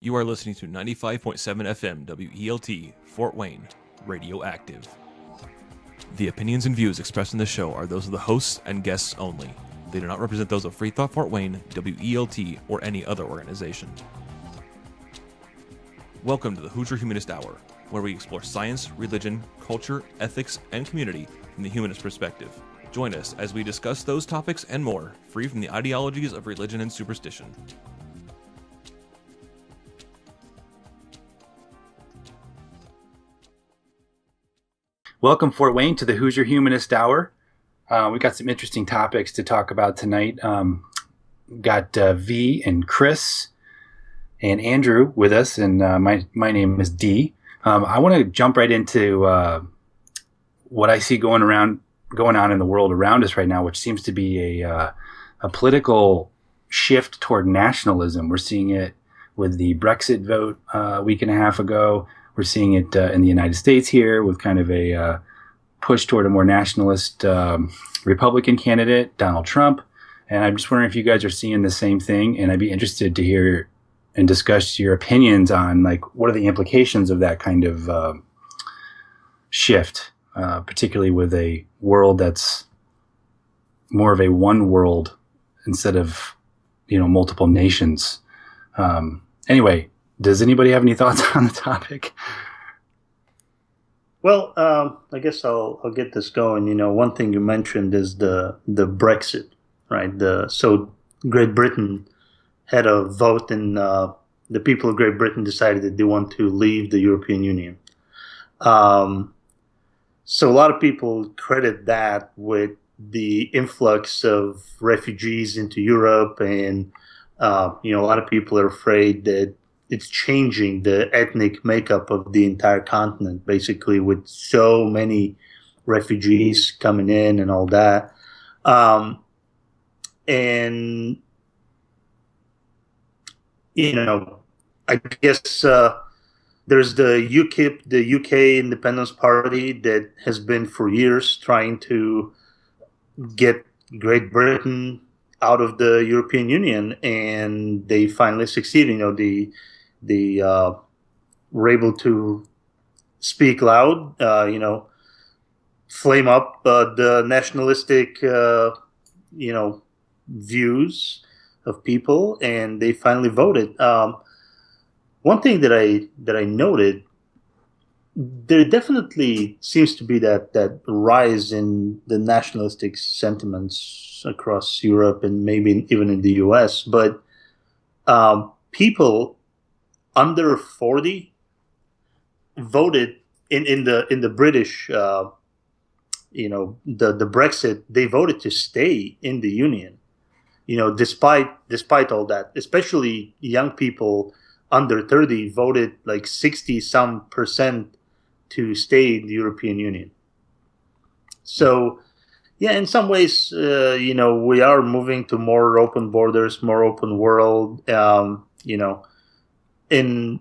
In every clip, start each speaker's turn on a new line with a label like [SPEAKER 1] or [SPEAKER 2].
[SPEAKER 1] You are listening to 95.7 FM WELT, Fort Wayne, radioactive. The opinions and views expressed in the show are those of the hosts and guests only. They do not represent those of FreeThought Fort Wayne, WELT, or any other organization. Welcome to the Hoosier Humanist Hour, where we explore science, religion, culture, ethics, and community from the humanist perspective. Join us as we discuss those topics and more, free from the ideologies of religion and superstition.
[SPEAKER 2] Welcome, Fort Wayne, to the Hoosier Humanist Hour. We got some interesting topics to talk about tonight. Got V and Chris and Andrew with us, and my name is D. I want to jump right into what I see going on in the world around us right now, which seems to be a political shift toward nationalism. We're seeing it with the Brexit vote a week and a half ago. We're seeing it in the United States here with kind of a push toward a more nationalist Republican candidate, Donald Trump. And I'm just wondering if you guys are seeing the same thing. And I'd be interested to hear and discuss your opinions on, like, what are the implications of that kind of shift, particularly with a world that's more of a one world instead of, multiple nations. Anyway, does anybody have any thoughts on the topic?
[SPEAKER 3] Well, I guess I'll get this going. One thing you mentioned is the Brexit, right? So Great Britain had a vote, and the people of Great Britain decided that they want to leave the European Union. So a lot of people credit that with the influx of refugees into Europe, and a lot of people are afraid that it's changing the ethnic makeup of the entire continent, basically, with so many refugees coming in and all that. And, I guess there's the UKIP, the UK Independence Party, that has been for years trying to get Great Britain out of the European Union, and they finally succeeded. They were able to speak loud, flame up the nationalistic, views of people, and they finally voted. One thing that I noted, there definitely seems to be that rise in the nationalistic sentiments across Europe and maybe even in the US, but people under 40 voted in the British, the Brexit. They voted to stay in the Union, despite all that. Especially young people under 30 voted like 60% to stay in the European Union. So, yeah, in some ways, we are moving to more open borders, more open world. In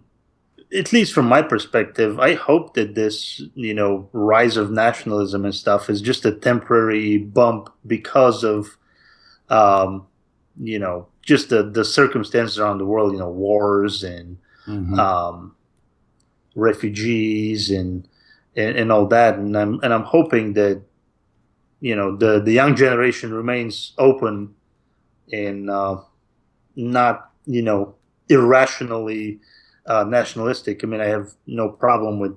[SPEAKER 3] at least from my perspective, I hope that this, rise of nationalism and stuff is just a temporary bump because of, just the circumstances around the world, wars and refugees and all that. And I'm hoping that, the young generation remains open and not, irrationally nationalistic. I mean, I have no problem with,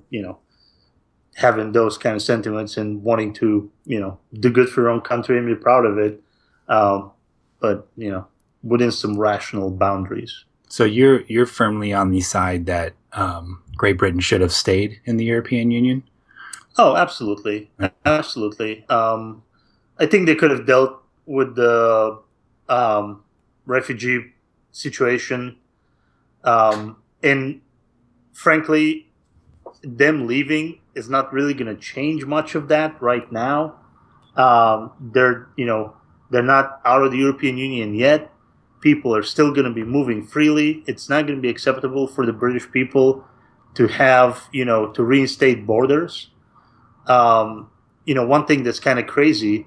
[SPEAKER 3] having those kind of sentiments and wanting to, do good for your own country and be proud of it. But, within some rational boundaries.
[SPEAKER 2] So you're firmly on the side that Great Britain should have stayed in the European Union?
[SPEAKER 3] Oh, absolutely. Absolutely. I think they could have dealt with the refugee situation. And frankly, them leaving is not really going to change much of that right now. They're not out of the European Union yet. People are still going to be moving freely. It's not going to be acceptable for the British people to have, to reinstate borders. One thing that's kind of crazy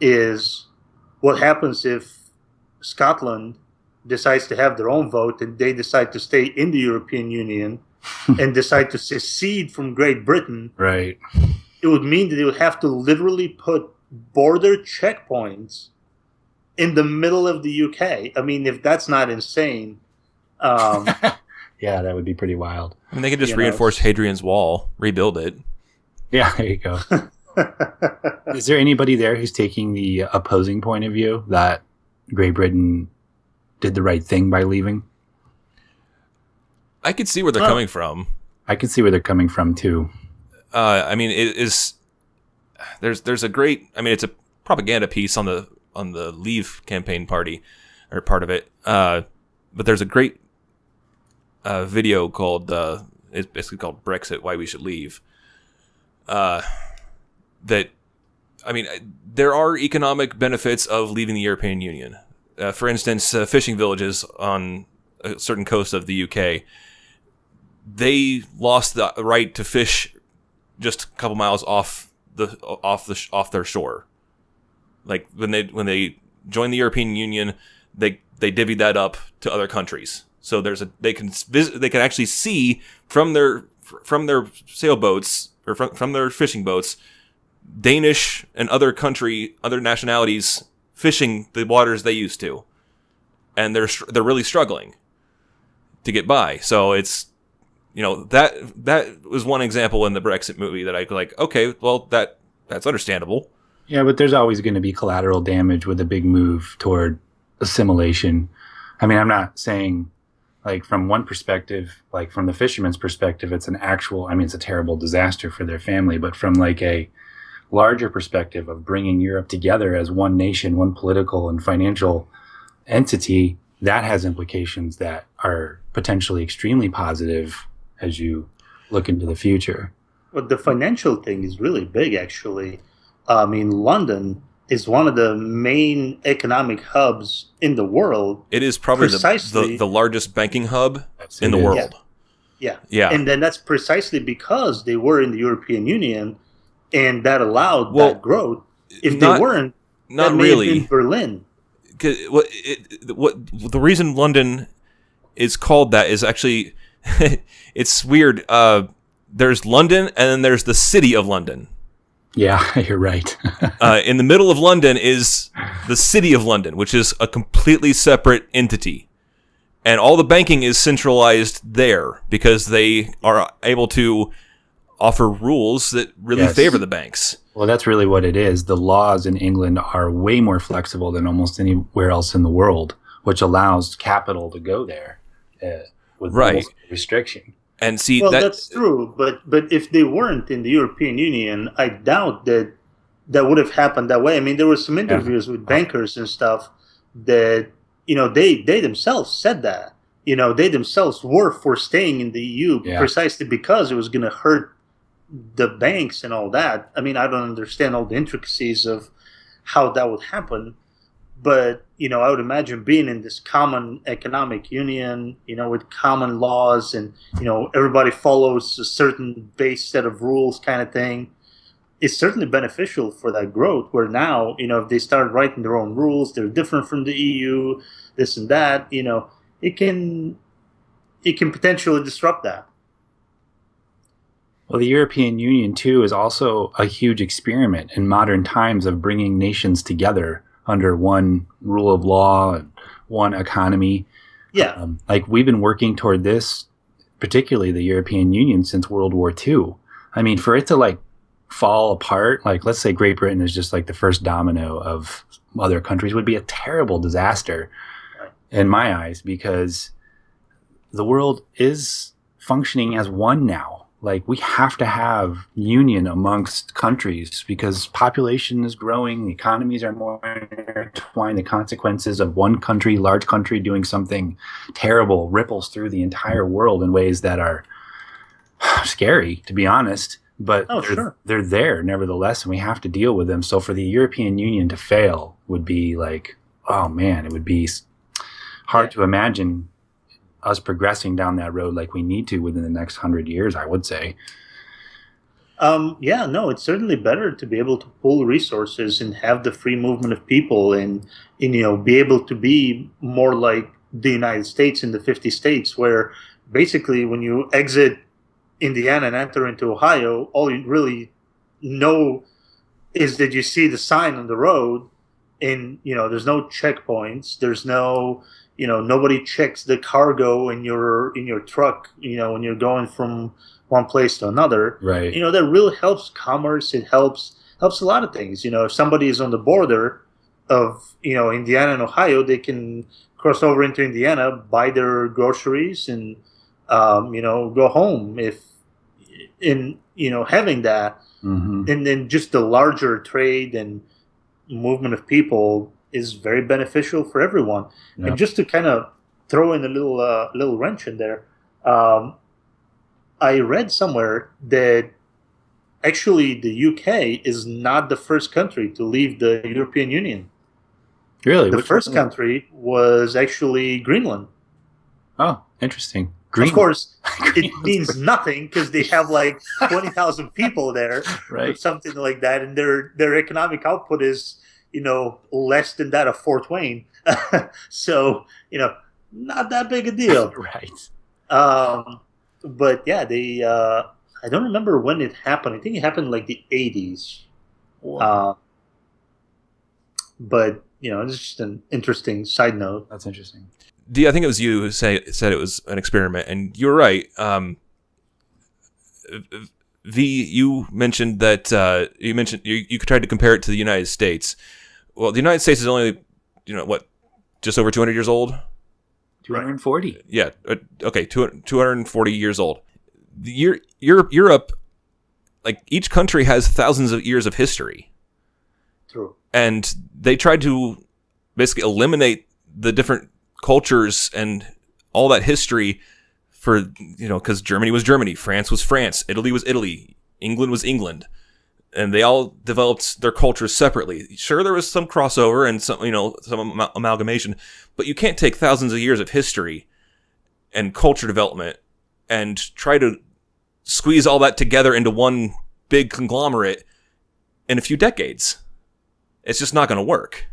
[SPEAKER 3] is what happens if Scotland decides to have their own vote and they decide to stay in the European Union and decide to secede from Great Britain,
[SPEAKER 2] right,
[SPEAKER 3] it would mean that they would have to literally put border checkpoints in the middle of the UK. I mean, if that's not insane.
[SPEAKER 2] Yeah, that would be pretty wild.
[SPEAKER 1] I mean, they could just reinforce Hadrian's Wall, rebuild it.
[SPEAKER 2] Yeah, there you go. Is there anybody there who's taking the opposing point of view that Great Britain did the right thing by leaving?
[SPEAKER 1] I could see where they're coming from.
[SPEAKER 2] I can see where they're coming from too.
[SPEAKER 1] I mean, it is. There's a great. I mean, it's a propaganda piece on the Leave campaign party or part of it. But there's a great video called. It's basically called Brexit: Why We Should Leave. That, I mean, there are economic benefits of leaving the European Union. For instance, fishing villages on a certain coast of the UK, they lost the right to fish just a couple miles off their shore. Like when they joined the European Union, they divvied that up to other countries. So they can actually see from their sailboats or from their fishing boats, Danish and other nationalities fishing the waters they used to, and they're really struggling to get by. So it's, that was one example in the Brexit movie that I like. Okay, well that's understandable.
[SPEAKER 2] Yeah, but there's always going to be collateral damage with a big move toward assimilation. I mean, I'm not saying, like, from one perspective, like from the fisherman's perspective, it's a terrible disaster for their family. But from like a larger perspective of bringing Europe together as one nation, one political and financial entity, that has implications that are potentially extremely positive as you look into the future.
[SPEAKER 3] Well, the financial thing is really big, actually. I mean, London is one of the main economic hubs in the world.
[SPEAKER 1] It is probably the largest banking hub in the world.
[SPEAKER 3] Yeah.
[SPEAKER 1] Yeah.
[SPEAKER 3] And then that's precisely because they were in the European Union, and that allowed that growth. If they weren't,
[SPEAKER 1] not
[SPEAKER 3] that may
[SPEAKER 1] really.
[SPEAKER 3] have been Berlin.
[SPEAKER 1] What the reason London is called that is actually it's weird. There's London, and then there's the city of London.
[SPEAKER 2] Yeah, you're right.
[SPEAKER 1] In the middle of London is the city of London, which is a completely separate entity. And all the banking is centralized there because they are able to offer rules that really favor the banks.
[SPEAKER 2] Well, that's really what it is. The laws in England are way more flexible than almost anywhere else in the world, which allows capital to go there with almost restriction.
[SPEAKER 1] And see,
[SPEAKER 3] that's true. But if they weren't in the European Union, I doubt that would have happened that way. I mean, there were some interviews with bankers and stuff that, they themselves said that. They themselves were for staying in the EU precisely because it was going to hurt the banks and all that. I mean, I don't understand all the intricacies of how that would happen. But, I would imagine being in this common economic union, with common laws and, everybody follows a certain base set of rules kind of thing, is certainly beneficial for that growth, where now, if they start writing their own rules, they're different from the EU, this and that, it can potentially disrupt that.
[SPEAKER 2] Well, the European Union, too, is also a huge experiment in modern times of bringing nations together under one rule of law and one economy.
[SPEAKER 3] Yeah.
[SPEAKER 2] Like, we've been working toward this, particularly the European Union, since World War II. I mean, for it to, fall apart, let's say Great Britain is just, the first domino of other countries, would be a terrible disaster in my eyes, because the world is functioning as one now. We have to have union amongst countries because population is growing, the economies are more intertwined, the consequences of one country, large country, doing something terrible ripples through the entire world in ways that are scary, to be honest. But they're there nevertheless, and we have to deal with them. So for the European Union to fail would be oh man, it would be hard to imagine us progressing down that road like we need to within the next 100 years, I would say.
[SPEAKER 3] It's certainly better to be able to pool resources and have the free movement of people and be able to be more like the United States in the 50 states, where basically when you exit Indiana and enter into Ohio, all you really know is that you see the sign on the road, and there's no checkpoints, there's no nobody checks the cargo in your truck when you're going from one place to another.
[SPEAKER 2] Right.
[SPEAKER 3] That really helps commerce. It helps a lot of things. If somebody is on the border of Indiana and Ohio, they can cross over into Indiana, buy their groceries, and go home. If in having that, and then just the larger trade and movement of people is very beneficial for everyone. Yep. And just to kind of throw in a little wrench in there, I read somewhere that actually the UK is not the first country to leave the European Union.
[SPEAKER 2] Really?
[SPEAKER 3] The first country was actually Greenland.
[SPEAKER 2] Oh, interesting.
[SPEAKER 3] Of course, it means nothing because they have like 20,000 people there,
[SPEAKER 2] right?
[SPEAKER 3] Or something like that, and their economic output is less than that of Fort Wayne. So not that big a deal,
[SPEAKER 2] right?
[SPEAKER 3] But yeah, they I don't remember when it happened. I think it happened like the 80s. Wow. But it's just an interesting side note.
[SPEAKER 2] That's interesting.
[SPEAKER 1] D, I think it was you who said it was an experiment, and you're right. V, you mentioned that you tried to compare it to the United States. Well, the United States is only, just over 200 years old?
[SPEAKER 2] 240.
[SPEAKER 1] Right. Yeah. Okay, 240 years old. Europe, like, each country has thousands of years of history.
[SPEAKER 3] True.
[SPEAKER 1] And they tried to basically eliminate the different cultures and all that history for, because Germany was Germany, France was France, Italy was Italy, England was England, and they all developed their cultures separately. Sure, there was some crossover and some amalgamation, but you can't take thousands of years of history and culture development and try to squeeze all that together into one big conglomerate in a few decades. It's just not going to work.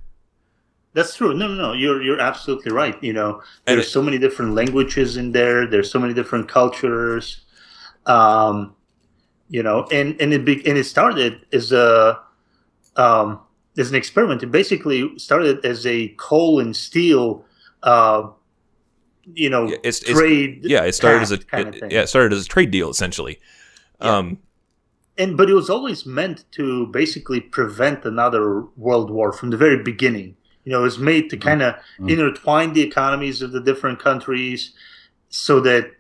[SPEAKER 3] That's true. No. You're absolutely right. There's so many different languages in there. There's so many different cultures. And it started as an experiment. It basically started as a coal and steel, trade.
[SPEAKER 1] It started as a trade deal essentially.
[SPEAKER 3] Yeah. But it was always meant to basically prevent another world war from the very beginning. It was made to kind of intertwine the economies of the different countries so that,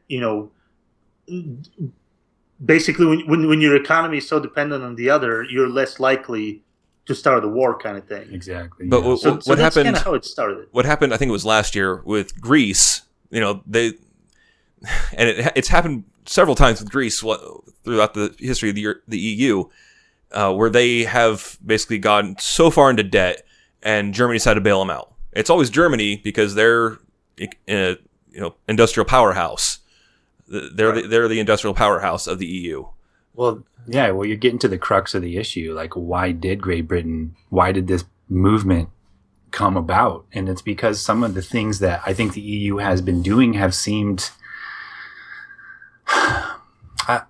[SPEAKER 3] basically when your economy is so dependent on the other, you're less likely to start a war kind of thing.
[SPEAKER 2] Exactly.
[SPEAKER 1] But
[SPEAKER 2] yeah.
[SPEAKER 1] what
[SPEAKER 3] that's
[SPEAKER 1] happened?
[SPEAKER 3] Kind of how it started.
[SPEAKER 1] What happened? I think it was last year with Greece. It's happened several times with Greece throughout the history of the EU, where they have basically gone so far into debt, and Germany decided to bail them out. It's always Germany because they're industrial powerhouse. They're the industrial powerhouse of the EU.
[SPEAKER 2] Well, yeah. Well, you're getting to the crux of the issue. Like, why did this movement come about? And it's because some of the things that I think the EU has been doing have seemed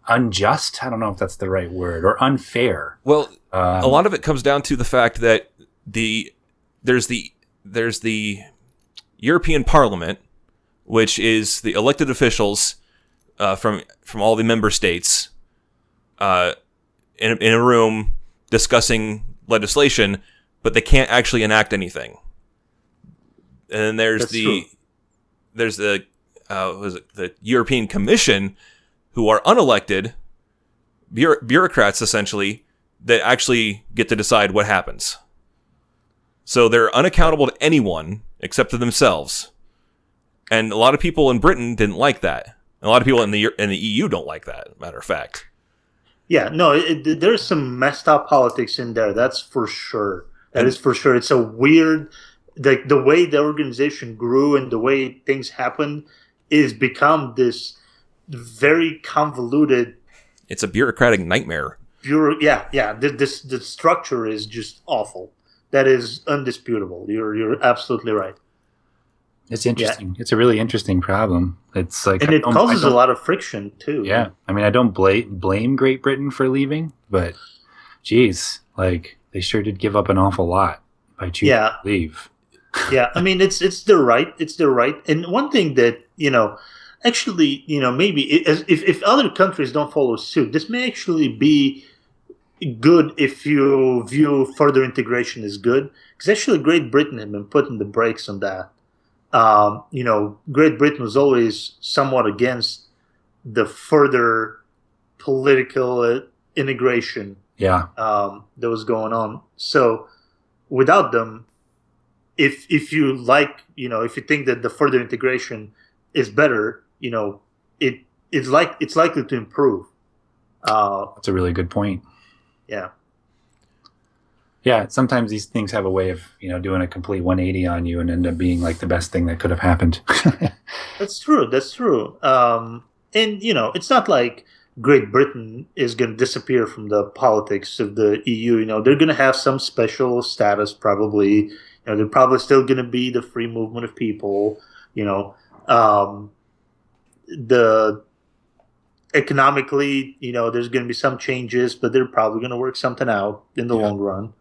[SPEAKER 2] unjust. I don't know if that's the right word, or unfair.
[SPEAKER 1] Well, a lot of it comes down to the fact that there's the European Parliament, which is the elected officials from all the member states in a room discussing legislation, but they can't actually enact anything. And then there's the European Commission, who are unelected bureaucrats essentially that actually get to decide what happens. So they're unaccountable to anyone except to themselves. And a lot of people in Britain didn't like that. A lot of people in the EU don't like that, matter of fact.
[SPEAKER 3] Yeah, no, there's some messed up politics in there. That's for sure. That is for sure. It's a weird, the way the organization grew and the way things happened is become this very convoluted.
[SPEAKER 1] It's a bureaucratic nightmare. The structure is just awful. That is undisputable. You're absolutely right.
[SPEAKER 2] It's interesting. Yeah. It's a really interesting problem. It's like,
[SPEAKER 3] and it causes a lot of friction too.
[SPEAKER 2] Yeah, I mean, I don't blame Great Britain for leaving, but geez, like they sure did give up an awful lot by choosing to leave.
[SPEAKER 3] Yeah, I mean, it's their right. It's their right. And one thing that actually, maybe if other countries don't follow suit, this may actually be good if you view further integration as good. Because actually, Great Britain had been putting the brakes on that. Great Britain was always somewhat against the further political integration that was going on. So without them, if you like, if you think that the further integration is better, it's likely to improve.
[SPEAKER 2] That's a really good point.
[SPEAKER 3] Yeah.
[SPEAKER 2] Yeah, sometimes these things have a way of, doing a complete 180 on you and end up being like the best thing that could have happened.
[SPEAKER 3] That's true. And, it's not like Great Britain is going to disappear from the politics of the EU. They're going to have some special status probably. They're probably still going to be the free movement of people. The economically, there's going to be some changes, but they're probably going to work something out in the long run.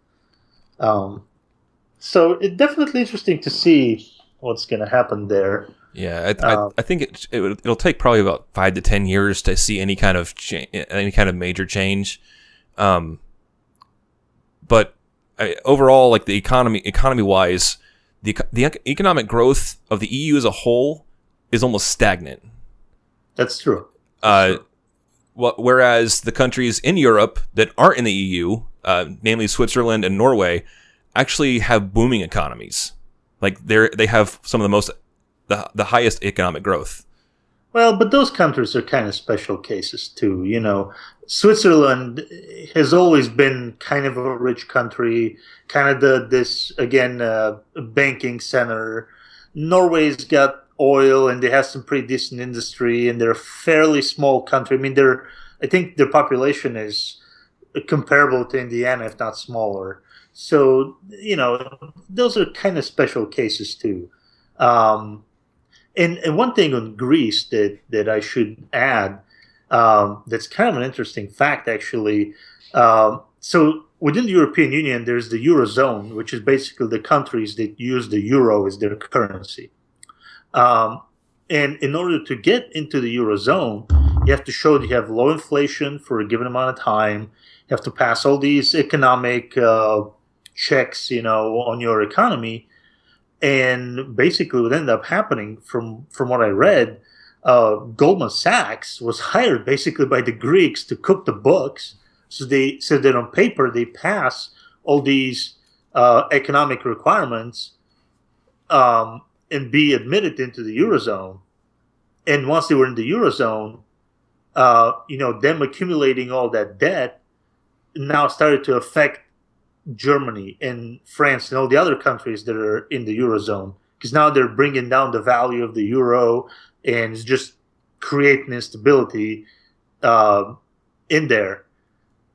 [SPEAKER 3] So it's definitely interesting to see what's going to happen there.
[SPEAKER 1] Yeah, I think it'll take probably about 5 to 10 years to see any kind of major change. But overall, like the economy wise, the economic growth of the EU as a whole is almost stagnant.
[SPEAKER 3] That's true.
[SPEAKER 1] Whereas the countries in Europe that aren't in the EU, namely Switzerland and Norway, actually have booming economies. Like they have some of the highest economic growth.
[SPEAKER 3] Well, but those countries are kind of special cases too. Switzerland has always been kind of a rich country, kind of this banking center. Norway's got oil and they have some pretty decent industry, and they're a fairly small country. I mean, I think their population is comparable to Indiana, if not smaller. So, those are kind of special cases too. And one thing on Greece that I should add, that's kind of an interesting fact, actually. So within the European Union, there's the Eurozone, which is basically the countries that use the euro as their currency. And in order to get into the Eurozone, you have to show that you have low inflation for a given amount of time. You have to pass all these economic checks, on your economy. And basically what ended up happening from what I read, Goldman Sachs was hired basically by the Greeks to cook the books. So they said that on paper they pass all these economic requirements and be admitted into the Eurozone. And once they were in the Eurozone, them accumulating all that debt now started to affect Germany and France and all the other countries that are in the Eurozone, because now they're bringing down the value of the euro and it's just creating instability in there.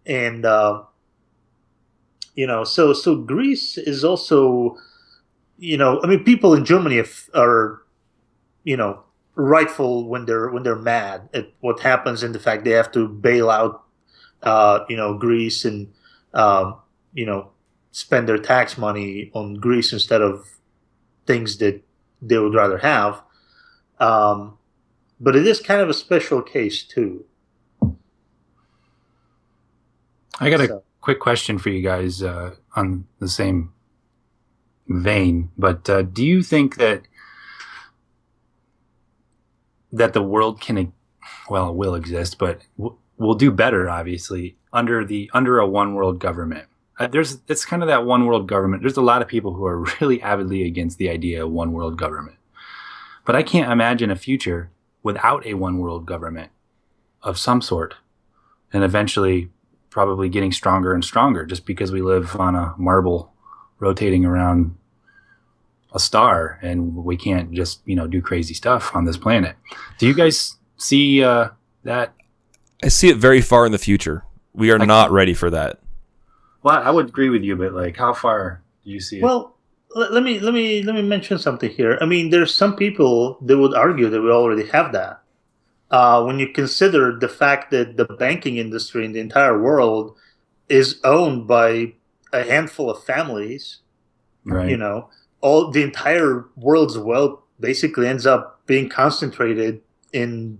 [SPEAKER 3] And so Greece is also, people in Germany are rightful when they're mad at what happens, and the fact they have to bail out Greece and spend their tax money on Greece instead of things that they would rather have. But it is kind of a special case too.
[SPEAKER 2] I got a quick question for you guys on the same vein, but do you think that the world can, well, it will exist, but will do better, obviously, under a one world government? It's kind of that one world government. There's a lot of people who are really avidly against the idea of one world government, but I can't imagine a future without a one world government of some sort, and eventually probably getting stronger and stronger just because we live on a marble rotating around a star and we can't just, do crazy stuff on this planet. Do you guys see that?
[SPEAKER 1] I see it very far in the future. We are not ready for that.
[SPEAKER 2] Well, I would agree with you, but how far do you see it?
[SPEAKER 3] Well, let me mention something here. I mean, there's some people that would argue that we already have that. When you consider the fact that the banking industry in the entire world is owned by a handful of families,
[SPEAKER 2] Right.
[SPEAKER 3] All the entire world's wealth basically ends up being concentrated in,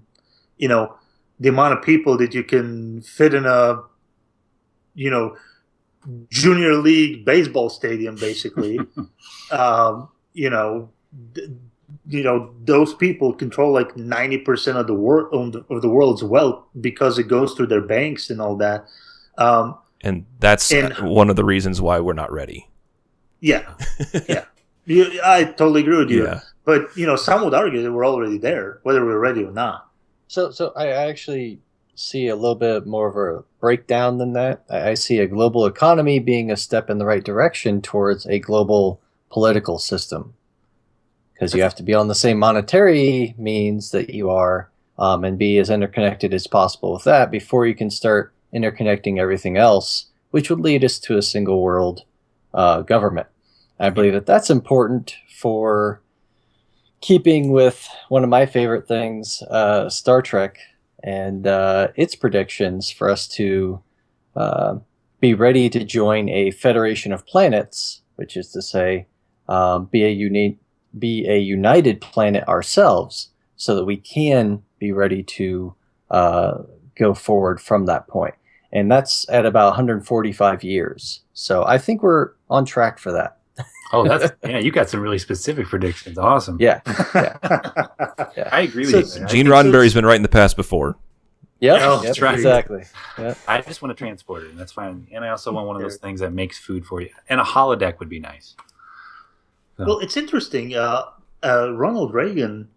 [SPEAKER 3] the amount of people that you can fit in a, junior league baseball stadium, basically. um, you know, those people control like 90% of the world's wealth because it goes through their banks and all that.
[SPEAKER 1] And that's one of the reasons why we're not ready.
[SPEAKER 3] Yeah, yeah. I totally agree with you.
[SPEAKER 1] Yeah.
[SPEAKER 3] But, some would argue that we're already there, whether we're ready or not.
[SPEAKER 4] So I actually see a little bit more of a breakdown than that. I see a global economy being a step in the right direction towards a global political system. Because you have to be on the same monetary means that you are, and be as interconnected as possible with that before you can start interconnecting everything else, which would lead us to a single world government. I believe that that's important for keeping with one of my favorite things, Star Trek, and its predictions for us to be ready to join a federation of planets, which is to say, be a united planet ourselves, so that we can be ready to go forward from that point. And that's at about 145 years. So I think we're on track for that.
[SPEAKER 2] Oh, you got some really specific predictions. Awesome.
[SPEAKER 4] Yeah.
[SPEAKER 2] I agree with you.
[SPEAKER 1] Gene Roddenberry's been right in the past before.
[SPEAKER 4] Yep,
[SPEAKER 2] that's right.
[SPEAKER 4] Exactly. Yep.
[SPEAKER 2] I just want a transporter, and that's fine. And I also want one of those things that makes food for you. And a holodeck would be nice. So.
[SPEAKER 3] Well, it's interesting. Ronald Reagan,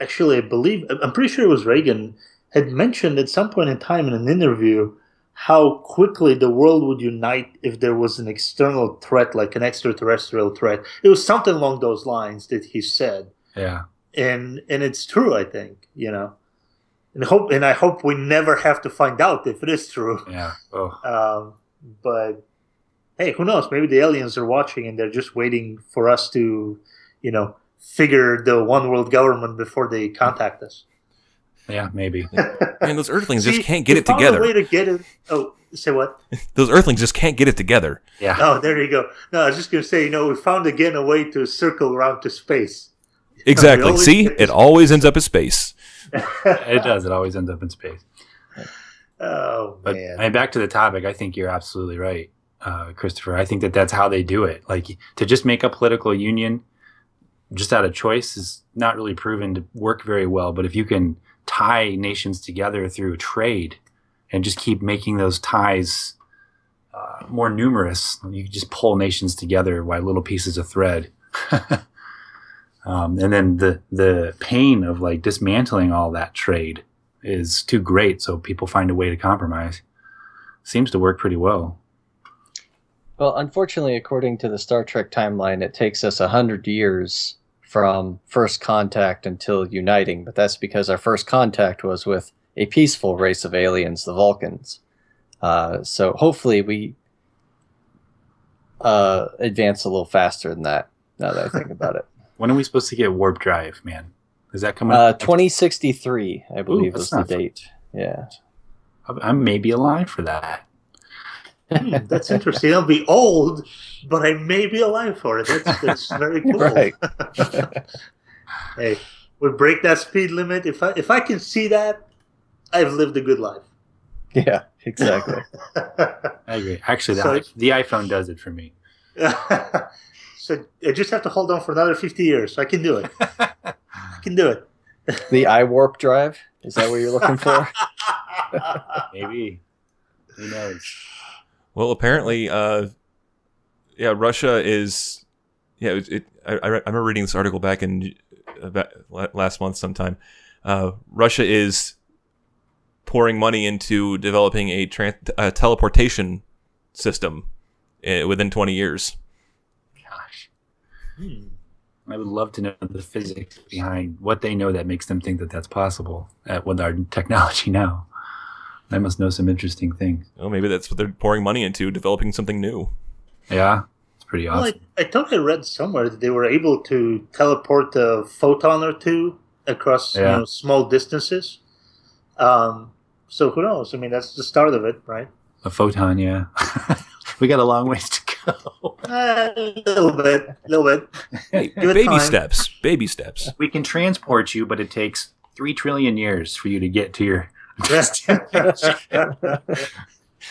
[SPEAKER 3] actually, I'm pretty sure it was Reagan, had mentioned at some point in time in an interview how quickly the world would unite if there was an external threat, like an extraterrestrial threat. It was something along those lines that he said.
[SPEAKER 2] Yeah.
[SPEAKER 3] And it's true, I think, And I hope we never have to find out if it is true.
[SPEAKER 2] Yeah. Oh.
[SPEAKER 3] But hey, who knows? Maybe the aliens are watching and they're just waiting for us to, figure the one world government before they contact us.
[SPEAKER 2] Yeah, maybe.
[SPEAKER 1] Man, those Earthlings just can't get it together.
[SPEAKER 3] A way to get it. Oh, say what?
[SPEAKER 1] Those Earthlings just can't get it together.
[SPEAKER 2] Yeah.
[SPEAKER 3] Oh, there you go. No, I was just going to say, we found again a way to circle around to space.
[SPEAKER 1] Exactly. See, it always ends up in space.
[SPEAKER 2] It does. It always ends up in space.
[SPEAKER 3] Oh,
[SPEAKER 2] but,
[SPEAKER 3] man.
[SPEAKER 2] Back to the topic, I think you're absolutely right, Christopher. I think that's how they do it. Like, to just make a political union just out of choice is not really proven to work very well. But if you can tie nations together through trade and just keep making those ties more numerous, you can just pull nations together by little pieces of thread. And then the pain of like dismantling all that trade is too great, so people find a way to compromise. Seems to work pretty well.
[SPEAKER 4] Well, unfortunately, according to the Star Trek timeline, it takes us 100 years from first contact until uniting, but that's because our first contact was with a peaceful race of aliens, the Vulcans. So hopefully we advance a little faster than that, now that I think about it.
[SPEAKER 2] When are we supposed to get warp drive, man? Is that coming up?
[SPEAKER 4] 2063, I believe, was the date. Yeah.
[SPEAKER 2] I'm maybe alive for that.
[SPEAKER 3] That's interesting. I'll be old, but I may be alive for it. That's very cool.
[SPEAKER 4] Right.
[SPEAKER 3] Hey, we break that speed limit. If I can see that, I've lived a good life.
[SPEAKER 4] Yeah, exactly.
[SPEAKER 2] I agree. Actually, the iPhone does it for me.
[SPEAKER 3] So I just have to hold on for another 50 years. So I can do it. I can do it.
[SPEAKER 4] The iWarp drive? Is that what you're looking for?
[SPEAKER 2] Maybe. Who knows?
[SPEAKER 1] Well, apparently, Russia is. Yeah, I remember reading this article back in last month sometime. Russia is pouring money into developing a teleportation system within 20 years.
[SPEAKER 2] Gosh. I would love to know the physics behind what they know that makes them think that that's possible with our technology now. They must know some interesting things.
[SPEAKER 1] Well, maybe that's what they're pouring money into, developing something new.
[SPEAKER 2] Yeah, it's pretty
[SPEAKER 3] Well,
[SPEAKER 2] awesome.
[SPEAKER 3] I thought I read somewhere that they were able to teleport a photon or two across small distances. So who knows? I mean, that's the start of it, right?
[SPEAKER 2] A photon, yeah. We got a long ways to go.
[SPEAKER 3] A little bit.
[SPEAKER 1] Hey,
[SPEAKER 3] Give it
[SPEAKER 1] baby
[SPEAKER 3] time.
[SPEAKER 1] steps. Baby steps.
[SPEAKER 2] We can transport you, but it takes 3 trillion years for you to get to your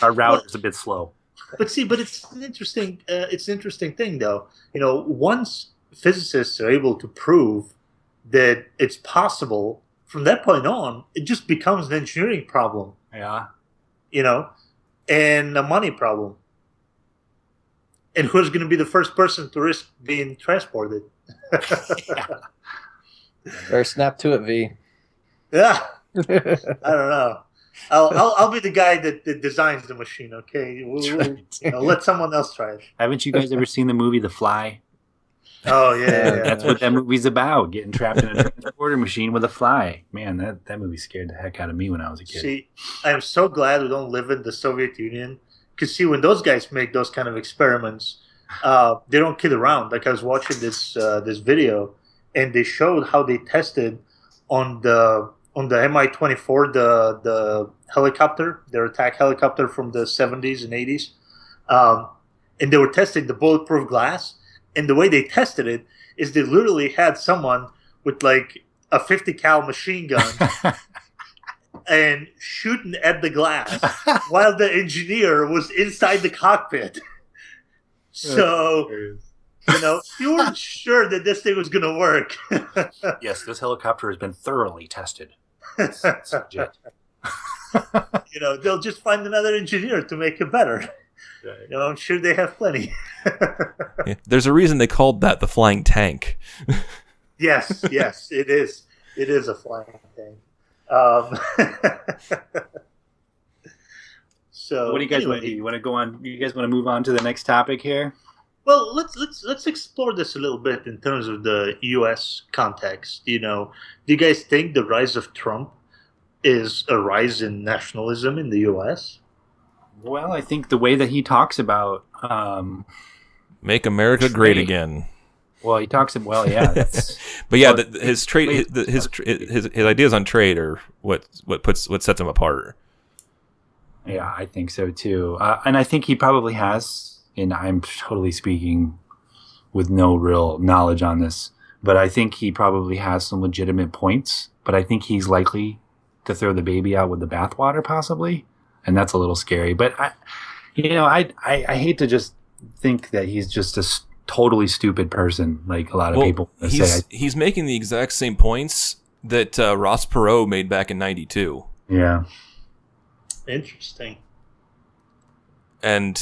[SPEAKER 2] Our route is a bit slow.
[SPEAKER 3] But it's an interesting thing, though. Once physicists are able to prove that it's possible, from that point on, it just becomes an engineering problem.
[SPEAKER 2] Yeah.
[SPEAKER 3] And a money problem. And who's going to be the first person to risk being transported?
[SPEAKER 4] Better snap to it, V.
[SPEAKER 3] Yeah. I don't know. I'll be the guy that designs the machine. Okay, let someone else try it.
[SPEAKER 2] Haven't you guys ever seen the movie The Fly?
[SPEAKER 3] Oh yeah.
[SPEAKER 2] That's what that movie's about. Getting trapped in a transporter machine with a fly. Man, that movie scared the heck out of me when I was a kid.
[SPEAKER 3] See, I am so glad we don't live in the Soviet Union. Because see, when those guys make those kind of experiments, they don't kid around. Like I was watching this video, and they showed how they tested on the Mi-24, the helicopter, their attack helicopter from the 70s and 80s, and they were testing the bulletproof glass. And the way they tested it is they literally had someone with like a 50 cal machine gun and shooting at the glass while the engineer was inside the cockpit. So, you weren't sure that this thing was going to work.
[SPEAKER 2] Yes, this helicopter has been thoroughly tested.
[SPEAKER 3] They'll just find another engineer to make it better. Right. I'm sure they have plenty.
[SPEAKER 1] Yeah, there's a reason they called that the flying tank.
[SPEAKER 3] Yes, it is. It is a flying tank. So,
[SPEAKER 2] what do you guys want to do? You want to go on? You guys want to move on to the next topic here?
[SPEAKER 3] Well, let's explore this a little bit in terms of the U.S. context. Do you guys think the rise of Trump is a rise in nationalism in the U.S.?
[SPEAKER 2] Well, I think the way that he talks about
[SPEAKER 1] make America great again.
[SPEAKER 2] Well, he talks about that's
[SPEAKER 1] but yeah, his trade, his ideas on trade are what sets him apart.
[SPEAKER 2] Yeah, I think so too, and I think he probably has. And I'm totally speaking with no real knowledge on this, but I think he probably has some legitimate points. But I think he's likely to throw the baby out with the bathwater, possibly, and that's a little scary. But I hate to just think that he's just a totally stupid person, like a lot of people say.
[SPEAKER 1] He's making the exact same points that Ross Perot made back in '92.
[SPEAKER 2] Yeah,
[SPEAKER 3] interesting.
[SPEAKER 1] And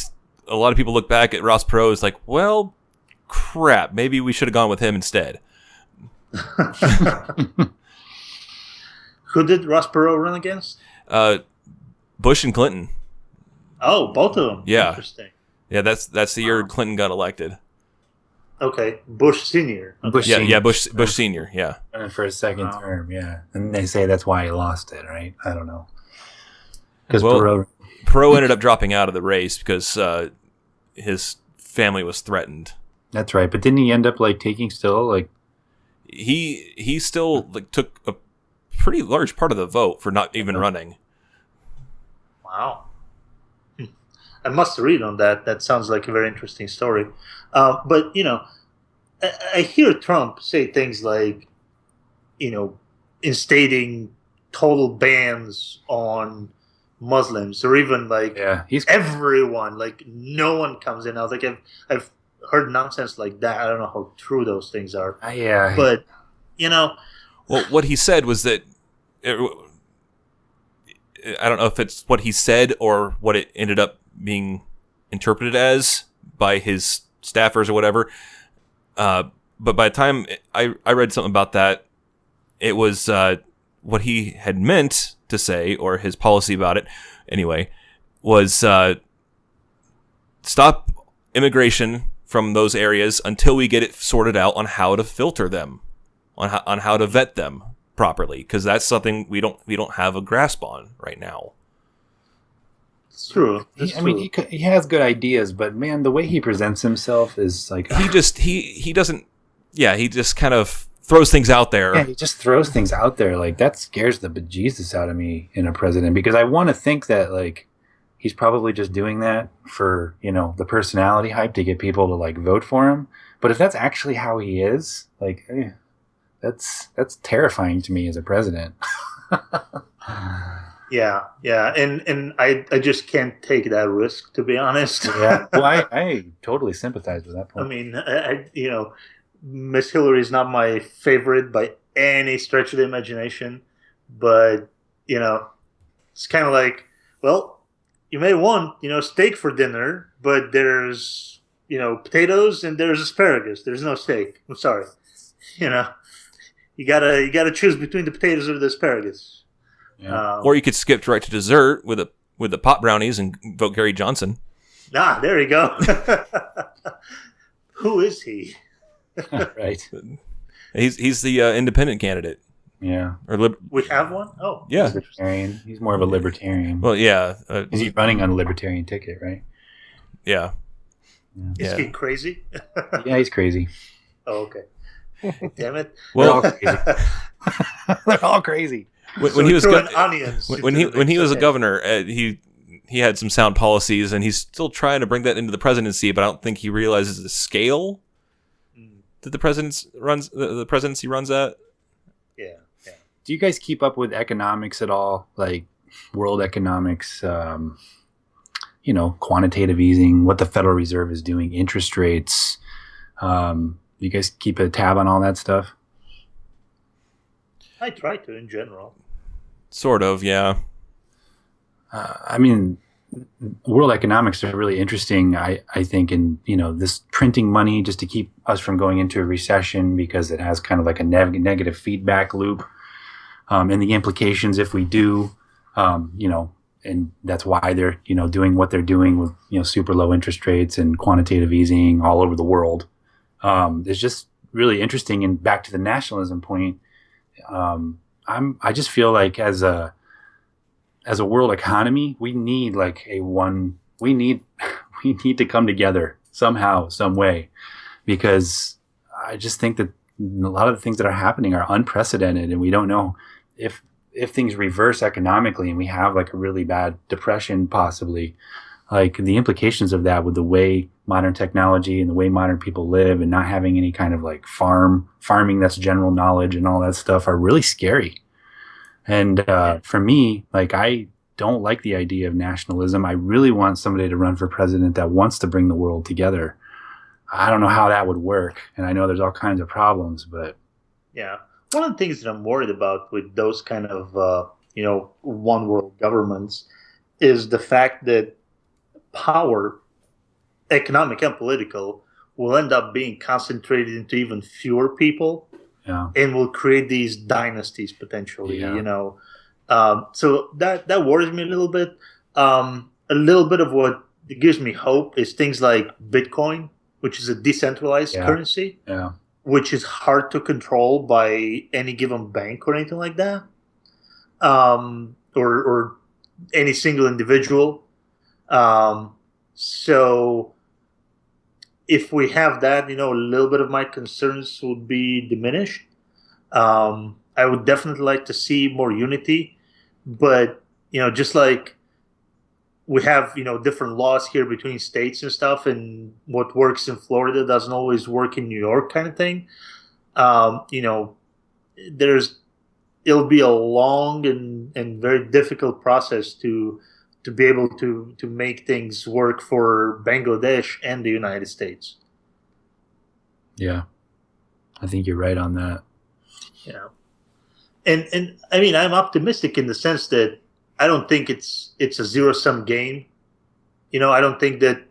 [SPEAKER 1] a lot of people look back at Ross Perot as like, well, crap, maybe we should have gone with him instead.
[SPEAKER 3] Who did Ross Perot run against?
[SPEAKER 1] Bush and Clinton.
[SPEAKER 3] Oh, both of them.
[SPEAKER 1] Yeah.
[SPEAKER 3] Interesting.
[SPEAKER 1] Yeah, that's the year Clinton got elected.
[SPEAKER 3] Okay, Bush Senior. Okay.
[SPEAKER 2] Bush Senior.
[SPEAKER 1] Yeah, Bush Senior. Yeah,
[SPEAKER 2] for a second term. Yeah, and they say that's why he lost it, right? I don't know. Because
[SPEAKER 1] Perot ended up dropping out of the race because his family was threatened.
[SPEAKER 2] That's right, but didn't he end up taking still
[SPEAKER 1] he still took a pretty large part of the vote for not even running.
[SPEAKER 3] Wow. I must read on that. That sounds like a very interesting story. But I hear Trump say things like, instating total bans on Muslims, or even
[SPEAKER 2] he's
[SPEAKER 3] everyone, no one comes in. I was like, I've heard nonsense like that. I don't know how true those things are.
[SPEAKER 2] Yeah,
[SPEAKER 3] but
[SPEAKER 1] well, what he said was that I don't know if it's what he said or what it ended up being interpreted as by his staffers or whatever. But by the time I read something about that, it was what he had meant to say, or his policy about it anyway, was stop immigration from those areas until we get it sorted out on how to filter them, on how to vet them properly, because that's something we don't have a grasp on right now.
[SPEAKER 3] It's true.
[SPEAKER 2] I mean, he has good ideas, but man, the way he presents himself is like
[SPEAKER 1] he doesn't. Yeah, he just kind of throws things out there.
[SPEAKER 2] Yeah, he just throws things out there. Like, that scares the bejesus out of me in a president, because I want to think that, like, he's probably just doing that for, the personality hype to get people to, like, vote for him. But if that's actually how he is, like, that's terrifying to me as a president.
[SPEAKER 3] Yeah, and I just can't take that risk, to be honest.
[SPEAKER 2] Yeah, well, I totally sympathize with that point.
[SPEAKER 3] I mean, Miss Hillary is not my favorite by any stretch of the imagination, but it's kind of like, well, you may want steak for dinner, but there's potatoes and there's asparagus. There's no steak. I'm sorry, you gotta choose between the potatoes or the asparagus.
[SPEAKER 2] Yeah.
[SPEAKER 1] Or you could skip right to dessert with the pot brownies and vote Gary Johnson.
[SPEAKER 3] There you go. Who is he?
[SPEAKER 2] Right.
[SPEAKER 1] He's the independent candidate.
[SPEAKER 2] Yeah.
[SPEAKER 1] Or
[SPEAKER 3] we have one? Oh.
[SPEAKER 1] Yeah.
[SPEAKER 2] Libertarian. He's more of a libertarian.
[SPEAKER 1] Well, yeah.
[SPEAKER 2] Is he running on a libertarian ticket, right?
[SPEAKER 1] Yeah.
[SPEAKER 3] Is he crazy?
[SPEAKER 2] Yeah, he's crazy.
[SPEAKER 3] Oh, okay. Damn it.
[SPEAKER 1] Well,
[SPEAKER 2] they're all crazy.
[SPEAKER 1] When he was
[SPEAKER 3] onions.
[SPEAKER 1] When he was a governor, he had some sound policies, and he's still trying to bring that into the presidency. But I don't think he realizes the scale that the presidency runs at.
[SPEAKER 3] Yeah.
[SPEAKER 2] Do you guys keep up with economics at all? Like world economics, quantitative easing, what the Federal Reserve is doing, interest rates. You guys keep a tab on all that stuff?
[SPEAKER 3] I try to, in general.
[SPEAKER 1] Sort of, yeah.
[SPEAKER 2] I mean, world economics are really interesting, I think, in, this printing money just to keep us from going into a recession, because it has kind of like a negative feedback loop. And the implications if we do, and that's why they're, doing what they're doing with, super low interest rates and quantitative easing all over the world. It's just really interesting. And back to the nationalism point, I just feel like as a world economy, we need we need to come together somehow, some way, because I just think that a lot of the things that are happening are unprecedented, and we don't know if things reverse economically and we have like a really bad depression, possibly, like the implications of that with the way modern technology and the way modern people live and not having any kind of like farming that's general knowledge and all that stuff are really scary. And for me, like, I don't like the idea of nationalism. I really want somebody to run for president that wants to bring the world together. I don't know how that would work, and I know there's all kinds of problems, but
[SPEAKER 3] yeah, one of the things that I'm worried about with those kind of one world governments is the fact that power, economic and political, will end up being concentrated into even fewer people.
[SPEAKER 2] Yeah.
[SPEAKER 3] And will create these dynasties potentially,
[SPEAKER 2] Yeah.
[SPEAKER 3] So that worries me a little bit. A little bit of what gives me hope is things like Bitcoin, which is a decentralized currency, which is hard to control by any given bank or anything like that, or any single individual. So if we have that, a little bit of my concerns would be diminished. I would definitely like to see more unity, but just like we have different laws here between states and stuff, and what works in Florida doesn't always work in New York, kind of thing. It'll be a long and very difficult process to be able to make things work for Bangladesh and the United States.
[SPEAKER 2] Yeah, I think you're right on that.
[SPEAKER 3] Yeah, and I mean, I'm optimistic in the sense that I don't think it's a zero-sum game. I don't think that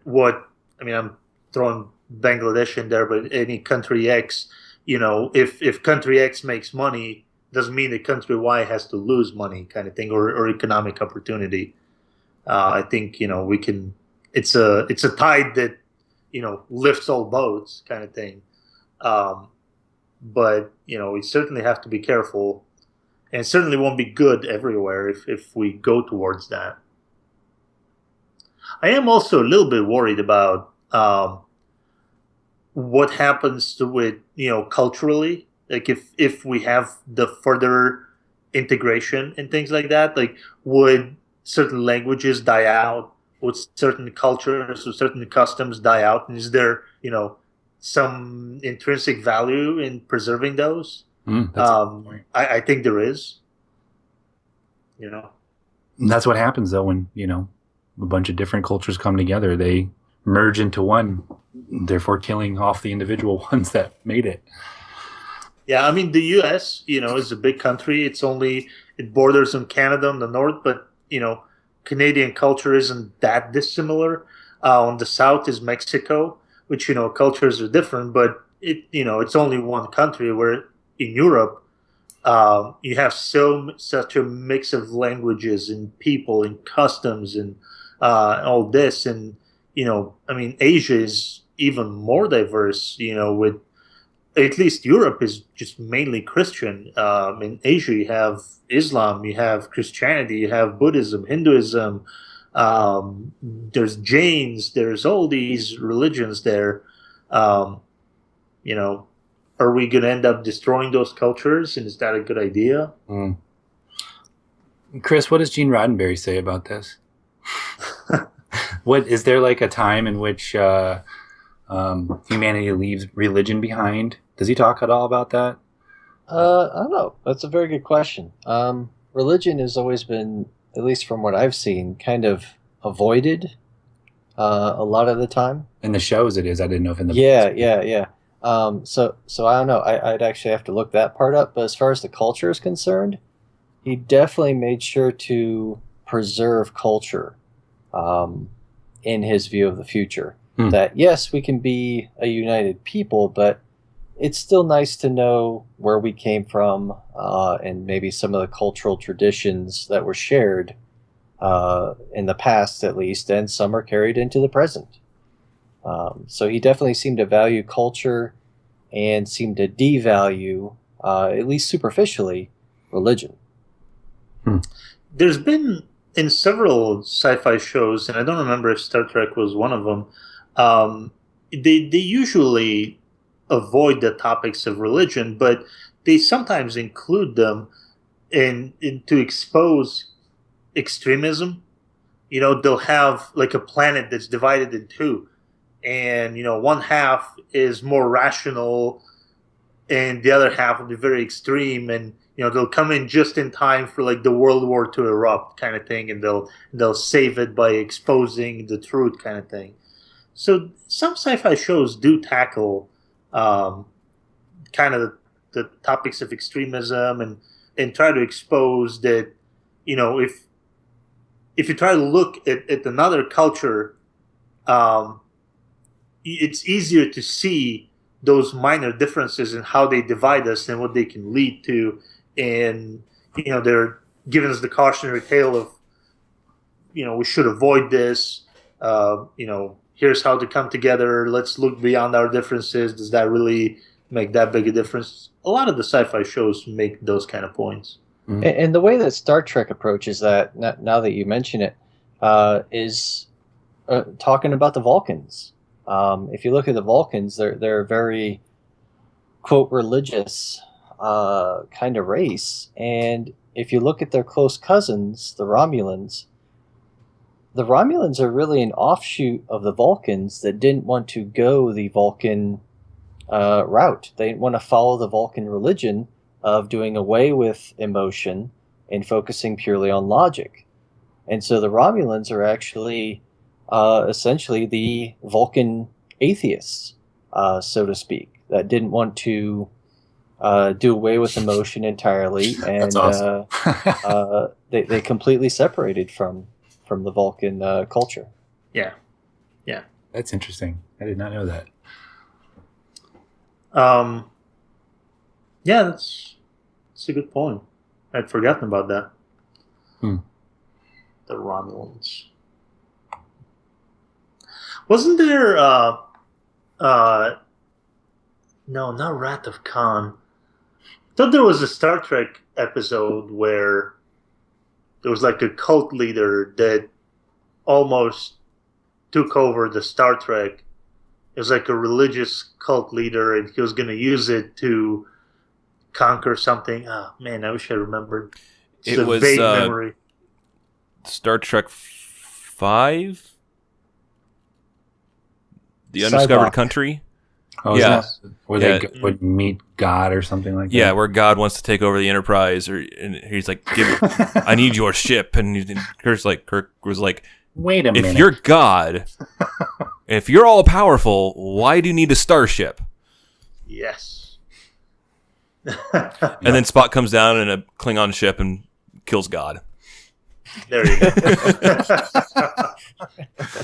[SPEAKER 3] I'm throwing Bangladesh in there, but any country X, if country X makes money, doesn't mean that country Y has to lose money, kind of thing, or economic opportunity. I think we can. It's a tide that lifts all boats, kind of thing. But we certainly have to be careful, and it certainly won't be good everywhere if we go towards that. I am also a little bit worried about what happens to it, culturally. Like if we have the further integration and things like that, like would certain languages die out? Would certain cultures or certain customs die out? And is there, some intrinsic value in preserving those?
[SPEAKER 2] That's a good point.
[SPEAKER 3] I think there is.
[SPEAKER 2] And that's what happens though when a bunch of different cultures come together. They merge into one, therefore killing off the individual ones that made it.
[SPEAKER 3] Yeah, I mean the U.S. is a big country. It borders on Canada on the north, but Canadian culture isn't that dissimilar. On the south is Mexico, which cultures are different, but it's only one country. Where in Europe, you have such a mix of languages and people and customs and all this, and I mean Asia is even more diverse. With at least Europe is just mainly Christian. In Asia, you have Islam, you have Christianity, you have Buddhism, Hinduism. There's Jains. There's all these religions there. Are we going to end up destroying those cultures? And is that a good idea?
[SPEAKER 2] Chris, what does Gene Roddenberry say about this? What is there like a time in which humanity leaves religion behind? Does he talk at all about that?
[SPEAKER 4] I don't know. That's a very good question. Religion has always been, at least from what I've seen, kind of avoided a lot of the time.
[SPEAKER 2] In the shows it is. I didn't know if in the
[SPEAKER 4] Yeah. So I don't know. I'd actually have to look that part up. But as far as the culture is concerned, he definitely made sure to preserve culture in his view of the future. That, yes, we can be a united people, but it's still nice to know where we came from and maybe some of the cultural traditions that were shared in the past, at least, and some are carried into the present. So he definitely seemed to value culture and seemed to devalue, at least superficially, religion.
[SPEAKER 3] There's been in several sci-fi shows, and I don't remember if Star Trek was one of them, they usually avoid the topics of religion, but they sometimes include them in to expose extremism. They'll have like a planet that's divided in two, and one half is more rational and the other half will be very extreme, and they'll come in just in time for like the World War to erupt kind of thing, and they'll save it by exposing the truth kind of thing. So some sci-fi shows do tackle kind of the topics of extremism and try to expose that if you try to look at another culture, it's easier to see those minor differences in how they divide us and what they can lead to, and they're giving us the cautionary tale of we should avoid this. Here's how to come together. Let's look beyond our differences. Does that really make that big a difference? A lot of the sci-fi shows make those kind of points.
[SPEAKER 4] And the way that Star Trek approaches that, now that you mention it, is talking about the Vulcans. If you look at the Vulcans, they're very, quote, religious kind of race. And if you look at their close cousins, the Romulans are really an offshoot of the Vulcans that didn't want to go the Vulcan route. They didn't want to follow the Vulcan religion of doing away with emotion and focusing purely on logic. And so the Romulans are actually essentially the Vulcan atheists, so to speak, that didn't want to do away with emotion entirely. And
[SPEAKER 2] That's awesome.
[SPEAKER 4] they completely separated from the Vulcan culture.
[SPEAKER 3] Yeah.
[SPEAKER 2] That's interesting. I did not know that.
[SPEAKER 3] Yeah, that's a good point. I'd forgotten about that. The Romulans. Wasn't there no, not Wrath of Khan. I thought there was a Star Trek episode where there was like a cult leader that almost took over the Star Trek. It was like a religious cult leader, and he was going to use it to conquer something. Oh, man, I wish I remembered. It's
[SPEAKER 1] It
[SPEAKER 3] a
[SPEAKER 1] was
[SPEAKER 3] vague memory.
[SPEAKER 1] Star Trek 5? The
[SPEAKER 4] Cybok.
[SPEAKER 1] Undiscovered Country?
[SPEAKER 2] Oh,
[SPEAKER 1] Yeah.
[SPEAKER 2] is that where they would meet God or something like that?
[SPEAKER 1] Yeah, where God wants to take over the Enterprise, and he's like, I need your ship. And Kirk was like,
[SPEAKER 2] Wait a minute.
[SPEAKER 1] if you're God, if you're all powerful, why do you need a starship?
[SPEAKER 3] Yes.
[SPEAKER 1] And then Spock comes down in a Klingon ship and kills God.
[SPEAKER 3] There you go.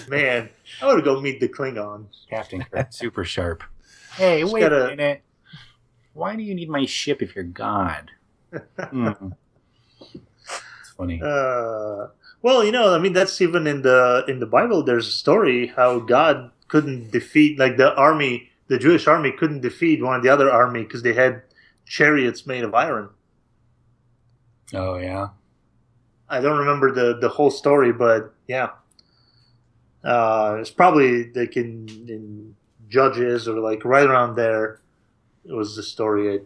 [SPEAKER 3] Man, I want to go meet the Klingons.
[SPEAKER 2] Captain Kirk, super sharp. Hey,
[SPEAKER 3] Just
[SPEAKER 2] wait
[SPEAKER 3] gotta-
[SPEAKER 2] a minute. Why do you need my ship if you're God? It's funny.
[SPEAKER 3] Well, I mean, that's even in the Bible. There's a story how God couldn't defeat, like the Jewish army couldn't defeat one of the other army because they had chariots made of iron.
[SPEAKER 2] Oh, yeah.
[SPEAKER 3] I don't remember the whole story, but yeah, it's probably like in Judges or like right around there. It was the story.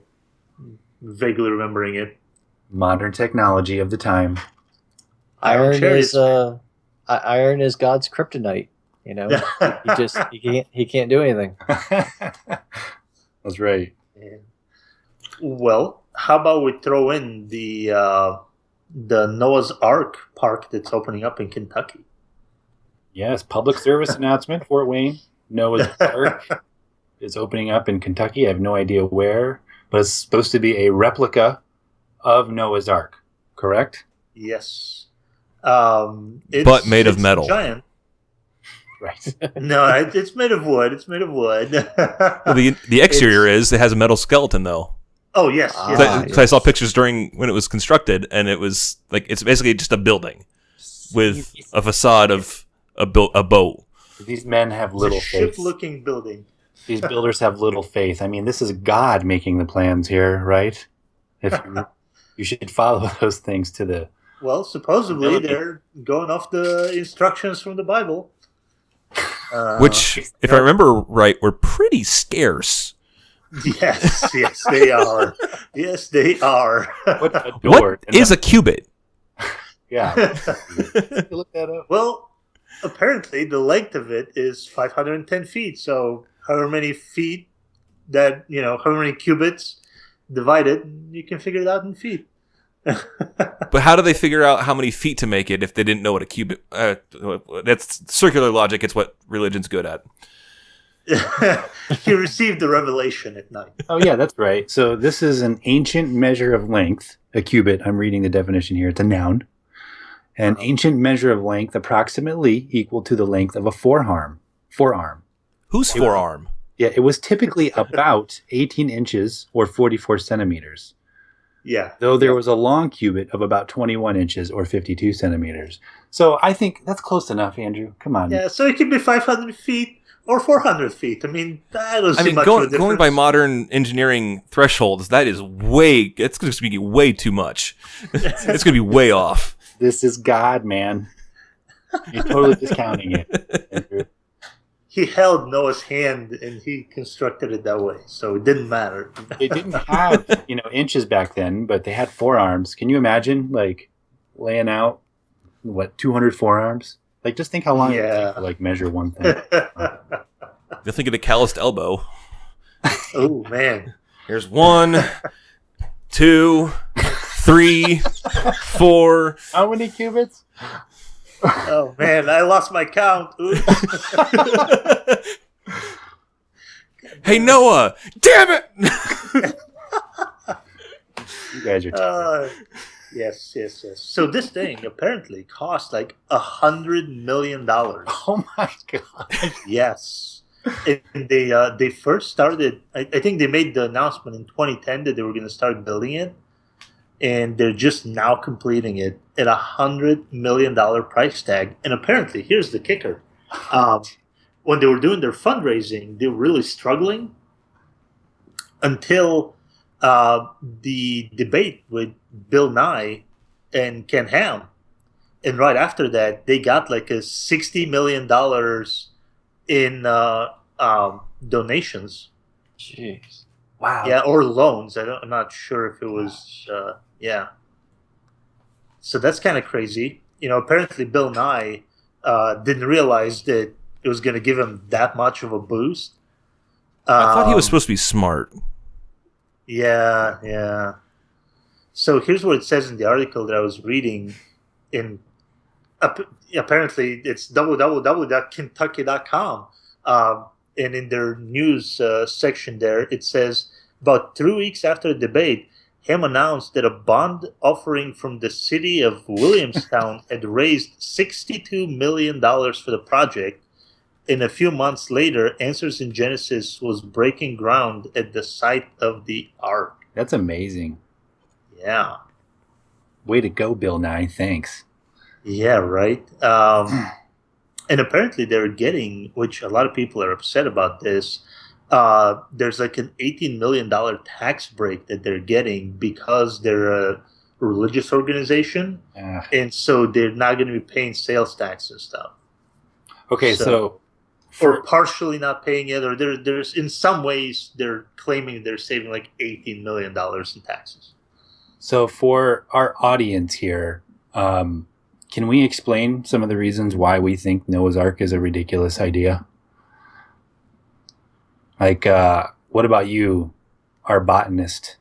[SPEAKER 3] I'm vaguely remembering it.
[SPEAKER 2] Modern technology of the time.
[SPEAKER 3] Iron
[SPEAKER 4] Iron is God's kryptonite. He can't do anything.
[SPEAKER 2] That's right.
[SPEAKER 3] Well, how about we throw in the Noah's Ark park that's opening up in Kentucky?
[SPEAKER 2] Yes, public service announcement, Fort Wayne. Noah's Ark is opening up in Kentucky. I have no idea where, but it's supposed to be a replica of Noah's Ark, correct?
[SPEAKER 3] Yes.
[SPEAKER 1] But made of metal.
[SPEAKER 3] Giant.
[SPEAKER 2] Right.
[SPEAKER 3] No, it's made of wood. It's made of wood.
[SPEAKER 1] Well, the exterior it has a metal skeleton, though.
[SPEAKER 3] Oh, yes.
[SPEAKER 1] So I saw pictures when it was constructed, and it was like it's basically just a building with a facade of a boat.
[SPEAKER 2] These men have little
[SPEAKER 3] It's a
[SPEAKER 2] faith.
[SPEAKER 3] ship-looking building.
[SPEAKER 2] These builders have little faith. I mean, this is God making the plans here, right? You should follow those things to the...
[SPEAKER 3] Well, supposedly they're going off the instructions from the Bible.
[SPEAKER 1] Which, if I remember right, were pretty scarce.
[SPEAKER 3] Yes, they are. Yes, they are.
[SPEAKER 1] What is a cubit?
[SPEAKER 2] Yeah. You look that up.
[SPEAKER 3] Well, apparently the length of it is 510 feet. So however many feet however many cubits divided, you can figure it out in feet.
[SPEAKER 1] But how do they figure out how many feet to make it if they didn't know what a cubit... that's circular logic. It's what religion's good at.
[SPEAKER 3] He received the revelation at night.
[SPEAKER 2] Oh, yeah, that's right. So this is an ancient measure of length, a cubit. I'm reading the definition here. It's a noun. An ancient measure of length approximately equal to the length of a forearm.
[SPEAKER 1] Whose forearm?
[SPEAKER 2] Yeah, it was typically about 18 inches or 44 centimeters.
[SPEAKER 3] Yeah.
[SPEAKER 2] Though there was a long cubit of about 21 inches or 52 centimeters. So I think that's close enough, Andrew. Come on.
[SPEAKER 3] Yeah, so it can be 500 feet or 400 feet. I mean, I don't see much of a difference.
[SPEAKER 1] Going by modern engineering thresholds, it's going to be way too much. It's going to be way off.
[SPEAKER 2] This is God, man. You're totally discounting it, Andrew.
[SPEAKER 3] He held Noah's hand and he constructed it that way, so it didn't matter.
[SPEAKER 2] They didn't have, inches back then, but they had forearms. Can you imagine, laying out, 200 forearms? Just think how long it would take to, measure one thing.
[SPEAKER 1] You'll think of the calloused elbow.
[SPEAKER 3] Oh, man.
[SPEAKER 1] Here's 1, 2, 3, 4.
[SPEAKER 2] How many cubits?
[SPEAKER 3] Oh, man, I lost my count. Oops.
[SPEAKER 1] Hey, Noah! Damn it!
[SPEAKER 2] You guys are terrible.
[SPEAKER 3] Yes. So this thing apparently cost $100 million.
[SPEAKER 2] Oh, my God.
[SPEAKER 3] Yes. And they first started, I think they made the announcement in 2010 that they were going to start building it. And they're just now completing it at $100 million price tag. And apparently, here's the kicker. When they were doing their fundraising, they were really struggling until the debate with Bill Nye and Ken Ham. and right after that, they got like a $60 million in donations.
[SPEAKER 4] Jeez.
[SPEAKER 2] Wow.
[SPEAKER 3] Yeah, or loans. I'm not sure if it was. Yeah. So that's kind of crazy. Apparently Bill Nye didn't realize that it was going to give him that much of a boost.
[SPEAKER 1] I thought he was supposed to be smart.
[SPEAKER 3] Yeah, yeah. So here's what it says in the article that I was reading. Apparently it's www.kentucky.com. And in their news section there, it says, about 3 weeks after the debate, Ham announced that a bond offering from the city of Williamstown had raised $62 million for the project. And a few months later, Answers in Genesis was breaking ground at the site of the Ark.
[SPEAKER 2] That's amazing.
[SPEAKER 3] Yeah.
[SPEAKER 2] Way to go, Bill Nye. Thanks.
[SPEAKER 3] Yeah, right. And apparently they're getting, which a lot of people are upset about this, there's like an $18 million tax break that they're getting because they're a religious organization. And so they're not going to be paying sales tax and stuff.
[SPEAKER 2] Okay, so
[SPEAKER 3] or partially not paying it, or there's in some ways they're claiming they're saving like $18 million in taxes.
[SPEAKER 2] So for our audience here, can we explain some of the reasons why we think Noah's Ark is a ridiculous idea? Like, what about you, our botanist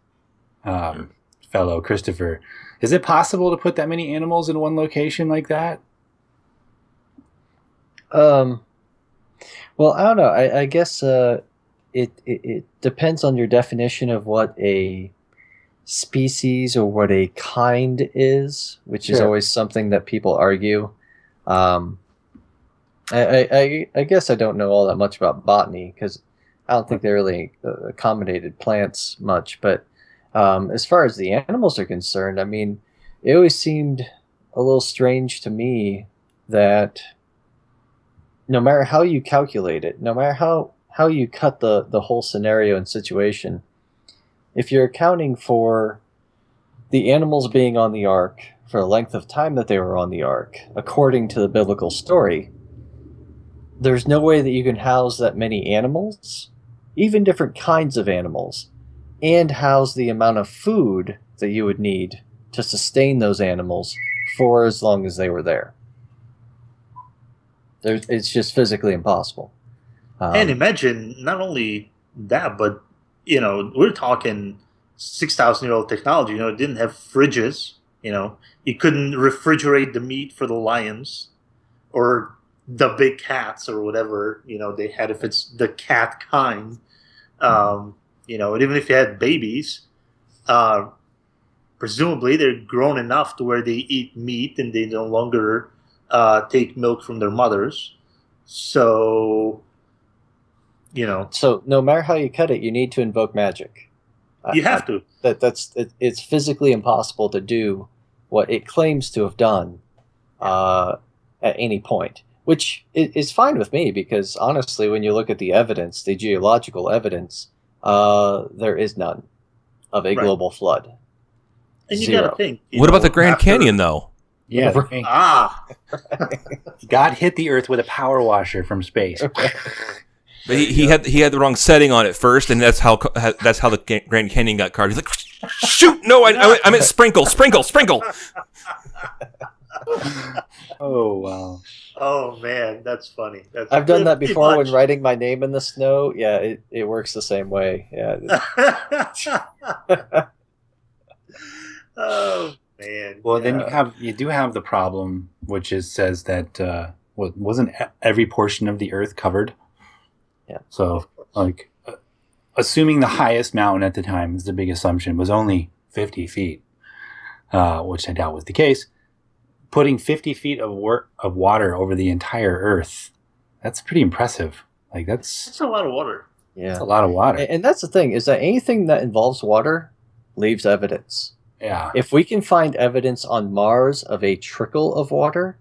[SPEAKER 2] fellow, Christopher? Is it possible to put that many animals in one location like that?
[SPEAKER 4] Well, I don't know. I guess it depends on your definition of what a species or what a kind is, which is always something that people argue. I guess I don't know all that much about botany because I don't think they really accommodated plants much. But as far as the animals are concerned, I mean, it always seemed a little strange to me that no matter how you calculate it, no matter how you cut the whole scenario and situation, if you're accounting for the animals being on the ark for the length of time that they were on the ark, according to the biblical story, there's no way that you can house that many animals, even different kinds of animals, and house the amount of food that you would need to sustain those animals for as long as they were there. It's just physically impossible.
[SPEAKER 3] And imagine not only that, but we're talking 6,000-year-old technology. It didn't have fridges. You couldn't refrigerate the meat for the lions or the big cats or whatever they had, if it's the cat kind. And even if you had babies, presumably they're grown enough to where they eat meat and they no longer take milk from their mothers. So
[SPEAKER 4] no matter how you cut it, you need to invoke magic.
[SPEAKER 3] You have to.
[SPEAKER 4] It's physically impossible to do what it claims to have done at any point, which is fine with me because honestly, when you look at the evidence, the geological evidence, there is none of a global flood.
[SPEAKER 3] And you got to think.
[SPEAKER 1] What about the Grand Canyon, though?
[SPEAKER 2] Yeah. God hit the Earth with a power washer from space.
[SPEAKER 1] But he had the wrong setting on it first, and that's how the Grand Canyon got carved. He's like, shoot! No, I meant sprinkle.
[SPEAKER 2] Oh wow!
[SPEAKER 3] Oh man, that's funny.
[SPEAKER 4] I've done that before when writing my name in the snow. Yeah, it works the same way. Yeah.
[SPEAKER 3] Oh man.
[SPEAKER 2] Well, then you do have the problem, which says that wasn't every portion of the Earth covered?
[SPEAKER 4] Yeah.
[SPEAKER 2] So, assuming the highest mountain at the time, is the big assumption, was only 50 feet, which I doubt was the case. Putting 50 feet of water over the entire Earth, that's pretty impressive. That's
[SPEAKER 3] a lot of water.
[SPEAKER 4] Yeah.
[SPEAKER 2] That's a lot of water.
[SPEAKER 4] And that's the thing, is that anything that involves water leaves evidence.
[SPEAKER 2] Yeah.
[SPEAKER 4] If we can find evidence on Mars of a trickle of water,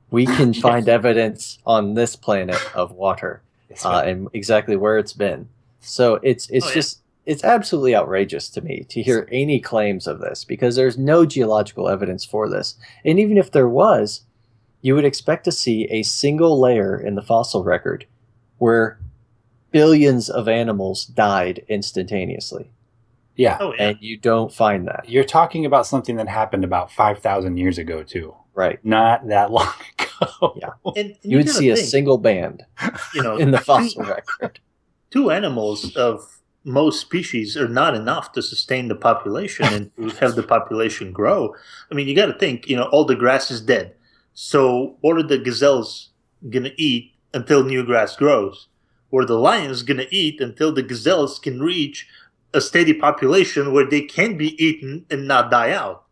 [SPEAKER 4] we can find evidence on this planet of water and exactly where it's been. So it's it's absolutely outrageous to me to hear any claims of this because there's no geological evidence for this. And even if there was, you would expect to see a single layer in the fossil record where billions of animals died instantaneously.
[SPEAKER 2] Yeah.
[SPEAKER 3] Oh, yeah.
[SPEAKER 4] And you don't find that.
[SPEAKER 2] You're talking about something that happened about 5,000 years ago, too.
[SPEAKER 4] Right.
[SPEAKER 2] Not that long ago.
[SPEAKER 4] Yeah.
[SPEAKER 3] And
[SPEAKER 4] You would
[SPEAKER 3] gotta
[SPEAKER 4] see a
[SPEAKER 3] think,
[SPEAKER 4] single band in the fossil record.
[SPEAKER 3] Two animals of most species are not enough to sustain the population and to have the population grow. I mean, you got to think, all the grass is dead. So what are the gazelles going to eat until new grass grows? What are the lions going to eat until the gazelles can reach a steady population where they can be eaten and not die out?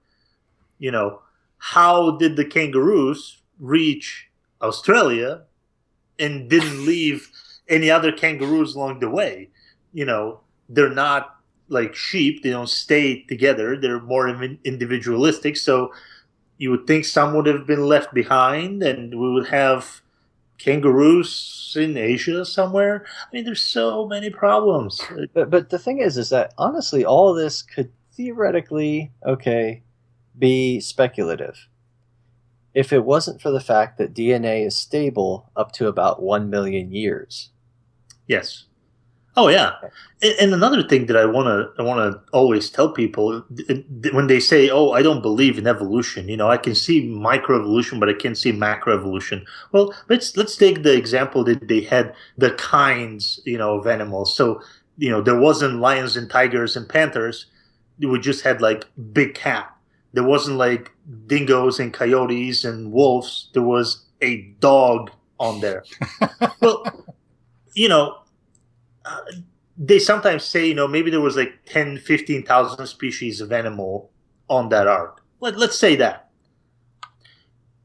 [SPEAKER 3] How did the kangaroos reach Australia and didn't leave any other kangaroos along the way? They're not like sheep. They don't stay together. They're more individualistic. So you would think some would have been left behind and we would have kangaroos in Asia somewhere. I mean, there's so many problems.
[SPEAKER 4] But the thing is that honestly, all of this could theoretically, be speculative. If it wasn't for the fact that DNA is stable up to about 1 million years.
[SPEAKER 3] Yes. Oh yeah, and another thing that I want to always tell people when they say, "Oh, I don't believe in evolution," I can see microevolution, but I can't see macroevolution. Well, let's take the example that they had the kinds, of animals. So, there wasn't lions and tigers and panthers. We just had like big cat. There wasn't like dingoes and coyotes and wolves. There was a dog on there. Well, they sometimes say, maybe there was like 10, 15,000 species of animal on that ark. Let's say that.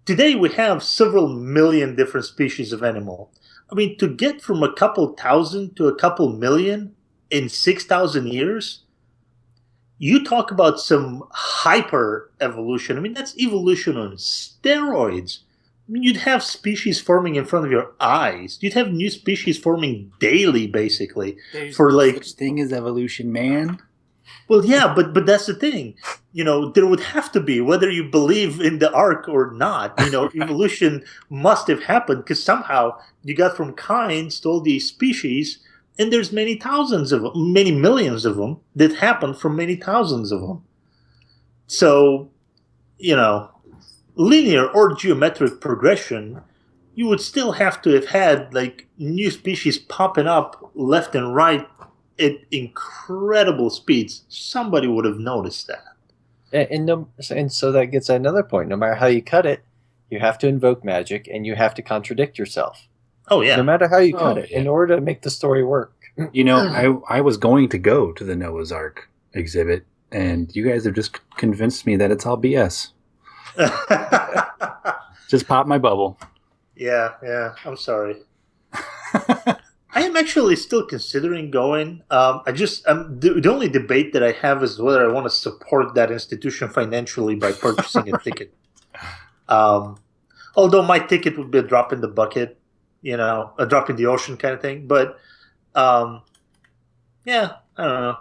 [SPEAKER 3] Today we have several million different species of animal. I mean, to get from a couple thousand to a couple million in 6,000 years, you talk about some hyper evolution. I mean, that's evolution on steroids. I mean, you'd have species forming in front of your eyes. You'd have new species forming daily, basically.
[SPEAKER 2] There's
[SPEAKER 3] for like
[SPEAKER 2] such thing as evolution, man.
[SPEAKER 3] Well, yeah, but that's the thing. There would have to be, whether you believe in the ark or not. Evolution must have happened because somehow you got from kinds to all these species, and there's many thousands of them, many millions of them that happened from many thousands of them. So, linear or geometric progression, you would still have to have had like new species popping up left and right at incredible speeds. Somebody would have noticed that.
[SPEAKER 4] And so that gets at another point. No matter how you cut it, you have to invoke magic and you have to contradict yourself.
[SPEAKER 3] Oh, yeah.
[SPEAKER 4] No matter how you cut it, in order to make the story work.
[SPEAKER 2] I was going to go to the Noah's Ark exhibit, and you guys have just convinced me that it's all BS. Just pop my bubble.
[SPEAKER 3] Yeah. I'm sorry. I am actually still considering going. The only debate that I have is whether I want to support that institution financially by purchasing a ticket. Although my ticket would be a drop in the bucket, a drop in the ocean kind of thing. But yeah, I don't know.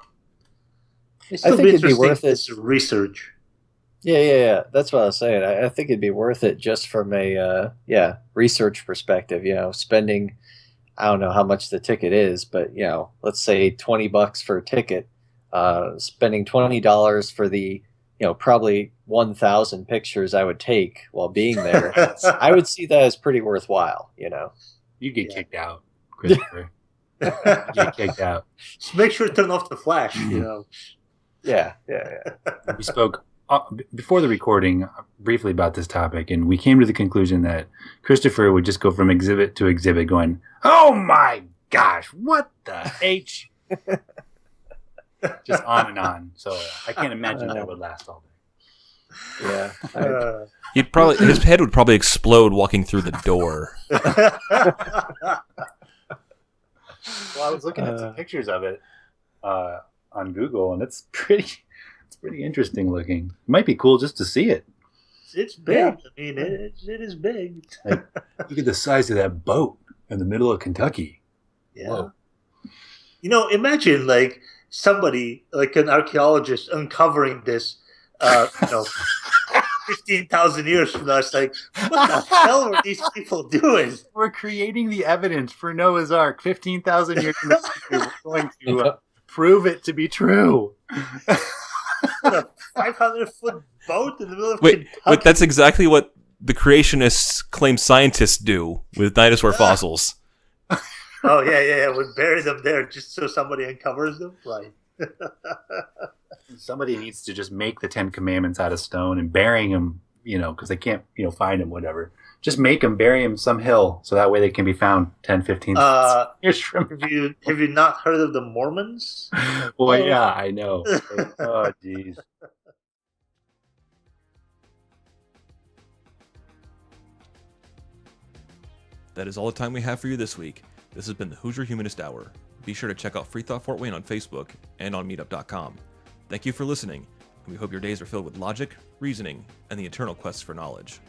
[SPEAKER 3] It's still
[SPEAKER 4] I think it'd be worth it.
[SPEAKER 3] It's research.
[SPEAKER 4] Yeah. That's what I was saying. I think it'd be worth it just from a research perspective. Spending, I don't know how much the ticket is, but let's say $20 for a ticket. Spending $20 for the probably 1,000 pictures I would take while being there. I would see that as pretty worthwhile.
[SPEAKER 2] You get kicked out, Christopher. Get kicked out.
[SPEAKER 3] Just make sure to turn off the flash.
[SPEAKER 4] Yeah.
[SPEAKER 2] We spoke before the recording briefly about this topic, and we came to the conclusion that Christopher would just go from exhibit to exhibit going, "Oh my gosh, what the H?" Just on and on. So I can't imagine that would last all day.
[SPEAKER 4] Yeah.
[SPEAKER 1] His head would probably explode walking through the door.
[SPEAKER 2] Well, I was looking at some pictures of it on Google, and it's pretty interesting looking. It might be cool just to see it.
[SPEAKER 3] It's big. Yeah. I mean, it is big.
[SPEAKER 2] Like, look at the size of that boat in the middle of Kentucky.
[SPEAKER 3] Yeah. Whoa. Imagine like somebody, like an archaeologist, uncovering this, 15,000 years from now. It's like, what the hell were these people doing?
[SPEAKER 2] We're creating the evidence for Noah's Ark. 15,000 years in the future, we're going to prove it to be true.
[SPEAKER 3] A 500-foot boat in the middle of
[SPEAKER 1] Wait,
[SPEAKER 3] Kentucky?
[SPEAKER 1] that's exactly what the creationists claim scientists do with dinosaur fossils.
[SPEAKER 3] Oh, yeah. We bury them there just so somebody uncovers them? Right.
[SPEAKER 2] Somebody needs to just make the 10 Commandments out of stone and burying them, because they can't, find them, whatever. Just make them, bury them some hill, so that way they can be found 10, 15 years from now.
[SPEAKER 3] Have you not heard of the Mormons?
[SPEAKER 2] Well, yeah, I know. Oh, jeez.
[SPEAKER 1] That is all the time we have for you this week. This has been the Hoosier Humanist Hour. Be sure to check out FreeThought Fort Wayne on Facebook and on meetup.com. Thank you for listening, and we hope your days are filled with logic, reasoning, and the eternal quest for knowledge.